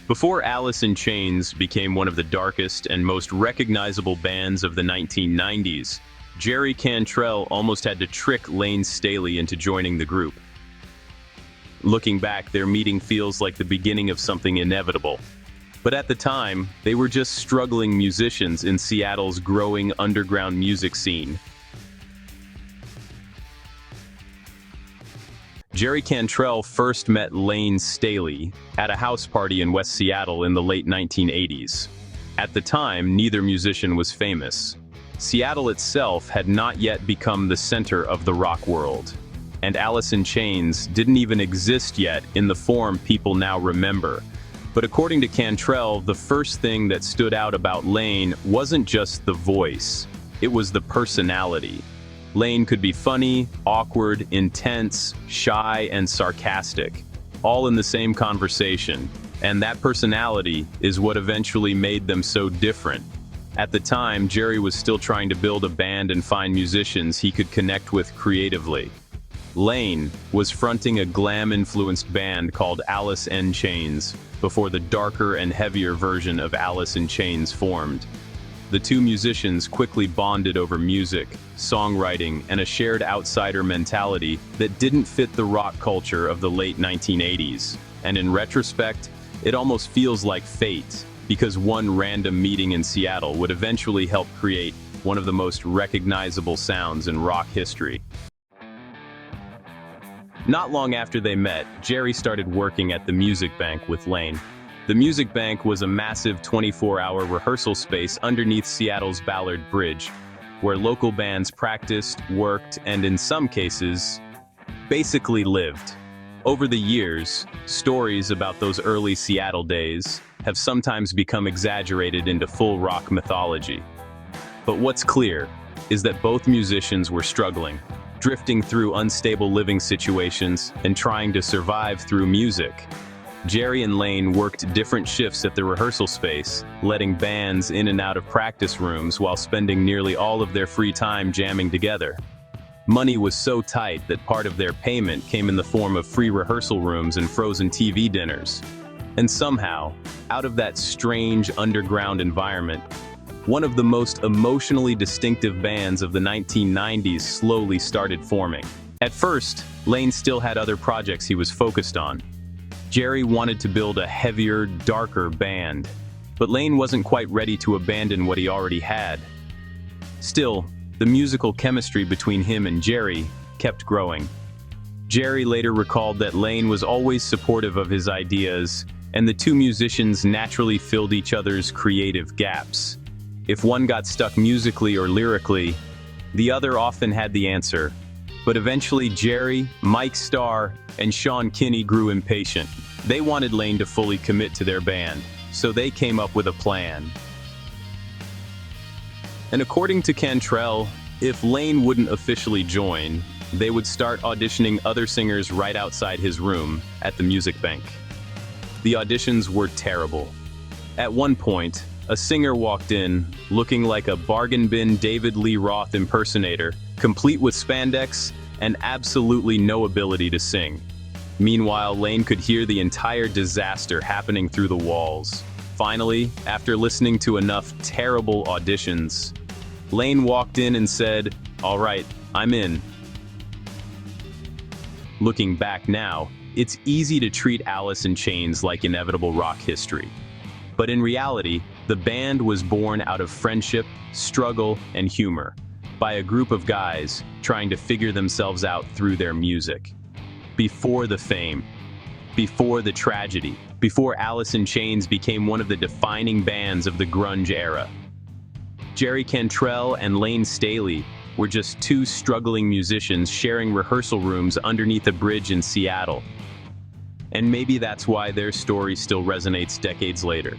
Before Alice in Chains became one of the darkest and most recognizable bands of the 1990s, Jerry Cantrell almost had to trick Layne Staley into joining the group. Looking back, their meeting feels like the beginning of something inevitable. But at the time, they were just struggling musicians in Seattle's growing underground music scene. Jerry Cantrell first met Layne Staley at a house party in West Seattle in the late 1980s. At the time, neither musician was famous. Seattle itself had not yet become the center of the rock world, and Alice in Chains didn't even exist yet in the form people now remember. But according to Cantrell, the first thing that stood out about Layne wasn't just the voice, it was the personality. Layne could be funny, awkward, intense, shy, and sarcastic, all in the same conversation, and that personality is what eventually made them so different. At the time, Jerry was still trying to build a band and find musicians he could connect with creatively. Layne was fronting a glam-influenced band called Alice in Chains before the darker and heavier version of Alice in Chains formed. The two musicians quickly bonded over music, songwriting, and a shared outsider mentality that didn't fit the rock culture of the late 1980s. And in retrospect, it almost feels like fate, because one random meeting in Seattle would eventually help create one of the most recognizable sounds in rock history. Not long after they met, Jerry started working at the Music Bank with Layne. The Music Bank was a massive 24-hour rehearsal space underneath Seattle's Ballard Bridge, where local bands practiced, worked, and in some cases, basically lived. Over the years, stories about those early Seattle days have sometimes become exaggerated into full rock mythology. But what's clear is that both musicians were struggling, drifting through unstable living situations and trying to survive through music. Jerry and Layne worked different shifts at the rehearsal space, letting bands in and out of practice rooms while spending nearly all of their free time jamming together. Money was so tight that part of their payment came in the form of free rehearsal rooms and frozen TV dinners. And somehow, out of that strange underground environment, one of the most emotionally distinctive bands of the 1990s slowly started forming. At first, Layne still had other projects he was focused on. Jerry wanted to build a heavier, darker band, but Layne wasn't quite ready to abandon what he already had. Still, the musical chemistry between him and Jerry kept growing. Jerry later recalled that Layne was always supportive of his ideas, and the two musicians naturally filled each other's creative gaps. If one got stuck musically or lyrically, the other often had the answer. But eventually Jerry, Mike Starr, and Sean Kinney grew impatient. They wanted Layne to fully commit to their band, so they came up with a plan. And according to Cantrell, if Layne wouldn't officially join, they would start auditioning other singers right outside his room at the Music Bank. The auditions were terrible. At one point, a singer walked in, looking like a bargain bin David Lee Roth impersonator, complete with spandex and absolutely no ability to sing. Meanwhile, Layne could hear the entire disaster happening through the walls. Finally, after listening to enough terrible auditions, Layne walked in and said, "All right, I'm in." Looking back now, it's easy to treat Alice in Chains like inevitable rock history. But in reality, the band was born out of friendship, struggle, and humor, by a group of guys trying to figure themselves out through their music. Before the fame, before the tragedy, before Alice in Chains became one of the defining bands of the grunge era. Jerry Cantrell and Layne Staley were just two struggling musicians sharing rehearsal rooms underneath a bridge in Seattle. And maybe that's why their story still resonates decades later.